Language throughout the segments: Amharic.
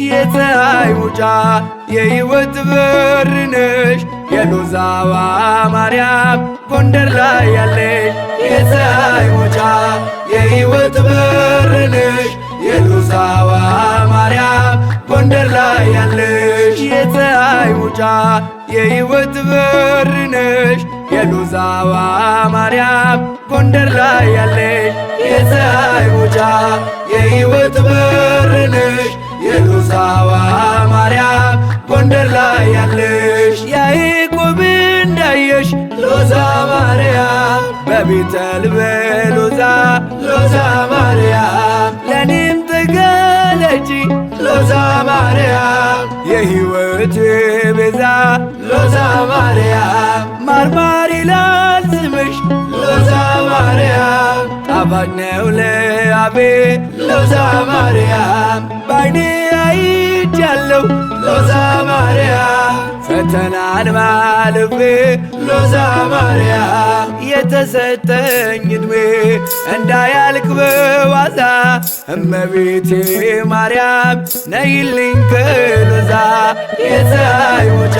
የፀሐይ መውጫ የሕይወት በር ነሽ የሎዛዋ ማርያም ጎንደር ላይ ያለሽ የፀሐይ መውጫ የሕይወት በር ነሽ የሎዛዋ ማርያም ጎንደር ላይ ያለሽ የፀሐይ መውጫ የሕይወት በር ነሽ የሎዛዋ ማርያም ጎንደር ላይ ያለሽ የፀሐይ መውጫ የሕይወት በር ነሽ የሎዛዋ ማርያም ጎንደር ላይ ያለሽ ያዕቆብ እንዳየሽ ሎዛ ማርያም በቤተል በሎዛ ሎዛ ማርያም ለኔም ተገለጪ ሎዛ ማርያም የሕይወቴ ቤዛ ሎዛ ማርያም ማርማር ይላል ስምሽ ሎዛ ማርያም ጣፋጭ ነው ለአፌ ሎዛ ማርያም ባይኔ አይቻለሁ ሎዛ ማርያም ፈተናን ማለፌ ሎዛ ማርያም የተሰጠኝ ዕድሜ እንዳያልቅ በዋዛ እመቤቴ ማርያም ነይልኝ ከሎዛ የፀሐይ መውጫ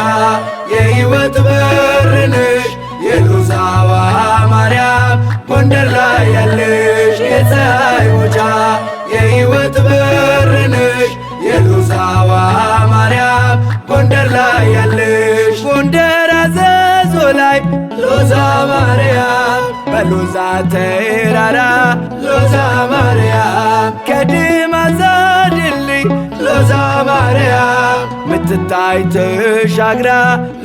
የሕይወት በር ነሽ የሎዛዋ ማርያም ጎንደር ላይ ያለሽ የፀሐይ መውጫ የሕይወት በር ነሽ የሎዛዋ ማርያም ጎንደር ላይ ያለሽ ጎንደር አዘዞ ላይ ሎዛ ማርያም በሎዛ ተራራ ሎዛ ማርያም ከድማዛ ድልድይ ሎዛ ማርያም ምትታይ ተሻግራ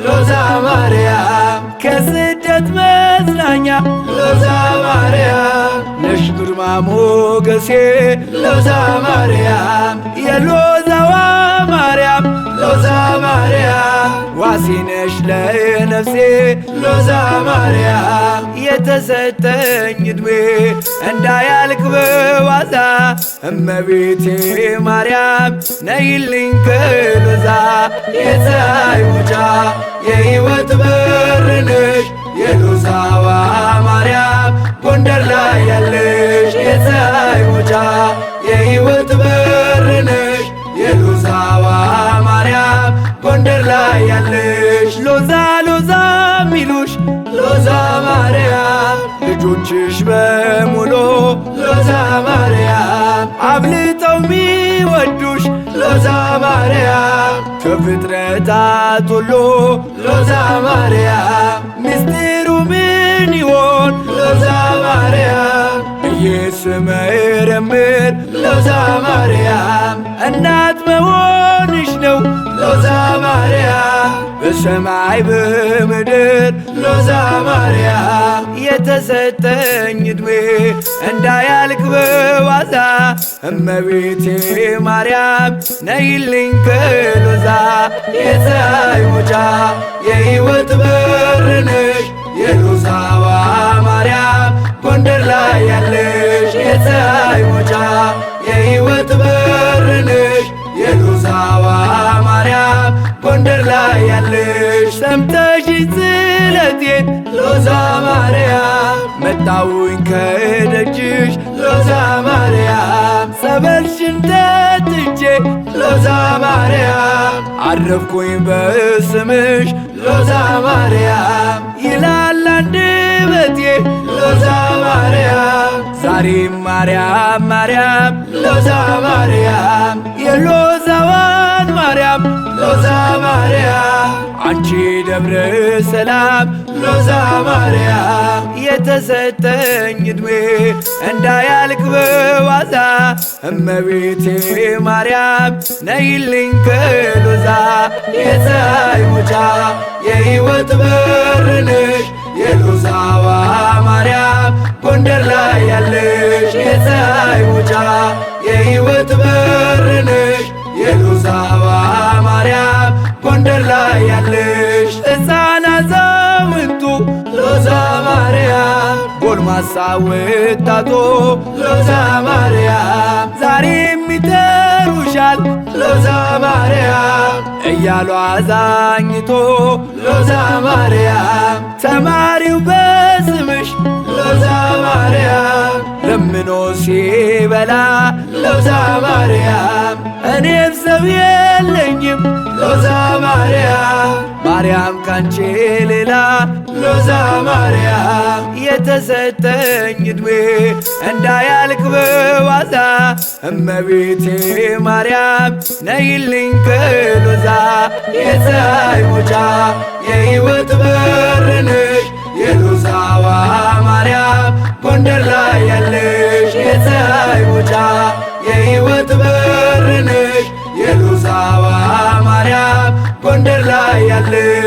ሎዛ ማርያም ከስደት መዝናኛ ሎዛ ማርያም ነሽ ግርማ ሞገሴ ሎዛ ማርያም የሎዛዋ ማርያም ሎዛ ማርያም ዋሲነሽ ለነፍሴ ሎዛ ማርያም የተሰጠኝ ዕድሜ እንዳያልቅ በዋዛ እመቤቴ ማርያም ነይልኝ ከሎዛ የፀሐይ መውጫ የሕይወት በር ነሽ የሎዛዋ ማርያም ጎንደር ላይ ያለሽ የፀሐይ መውጫ የሕይወት በር ነሽ የሎዛዋ ማርያም ጎንደር ላይ ያለሽ ሎዛ ሎዛ ሚሉሽ ሎዛ ማርያም ልጆችሽ በሙሉ ሎዛ ማርያም አብልጠው ሚወዱሽ ሎዛ ማርያም ከፍጥረታት ሁሉ ሎዛ ማርያም ምስጢሩ ምን ይሆን ሎዛ ማርያም እየስመረምር ሎዛ ማርያም እናት መሆንሽ ነው ሎዛ ማርያም በሰማይ በምድር ሎዛ ማርያም የተሰጠኝ ዕድሜ እንዳያልቅ በዋዛ እመቤቴ ማርያም ነይልኝ ከሎዛ የፀሐይ መውጫ የሕይወት በር ነሽ የሎዛዋ ማርያም ጎንደር ላይ ያለሽ የፀሐይ መውጫ የሕይወት በር ነሽ የሎዛዋ ማርያም ጎንደር ላይ ያለሽ ሰምተሽ ስለቴን ሎዛ ማርያም መጣሁኝ ከደጅሽ ሎዛ ማርያም ጸበልሽን ጠጥቼ ሎዛ ማርያም አረፍኩኝ በስምሽ ሎዛ ማርያም ይላል አንደበቴ ሎዛ ማርያም ዛሬም ማርያም ማርያም ሎዛ ማርያም የሎዛዋን ማርያም ሎዛ ማርያም አንቺ ደብረ ሰላም ሎዛ ማርያም የተሰጠኝ ዕድሜ እንዳያልቅ በዋዛ እመቤቴ ማርያም ነይልኝ ከሎዛ የፀሐይ መውጫ የሕይወት በር ነሽ የሎዛዋ ማርያም ጎንደር ላይ ያለሽ የፀሐይ መውጫ የሕይወት በር ነሽ የሎዛዋ ማርያም ጎንደር ላይ ያለሽ ሕፃን አዛውንቱ ሎዛ ማርያም ጎልማሳ ወጣቱ ሎዛ ማርያም ዛሬም ይጠሩሻል ሎዛ ማርያም እያሉ አዛኝቶ ሎዛ ማርያም ተማሪው በስምሽ ሎዛ ማርያም ለምኖ ሲበላ ሎዛ ማርያም እኔም ሰው የለኝም ሎዛ ማርያም ማርያም ካንቺ ሌላ ሎዛ ማርያም የተሰጠኝ ዕድሜ እንዳያልቅ በዋዛ እመቤቴ ማርያም ነይልኝ ከሎዛ የፀሐይ መውጫ የሕይወት በር ነሽ የሎዛዋ ማርያም ጎንደር ላይ ያለሽ የፀሐይ መውጫ የሕይወት በር ነሽ የሎዛዋ ማርያም ጎንደር ላይ ያለሽ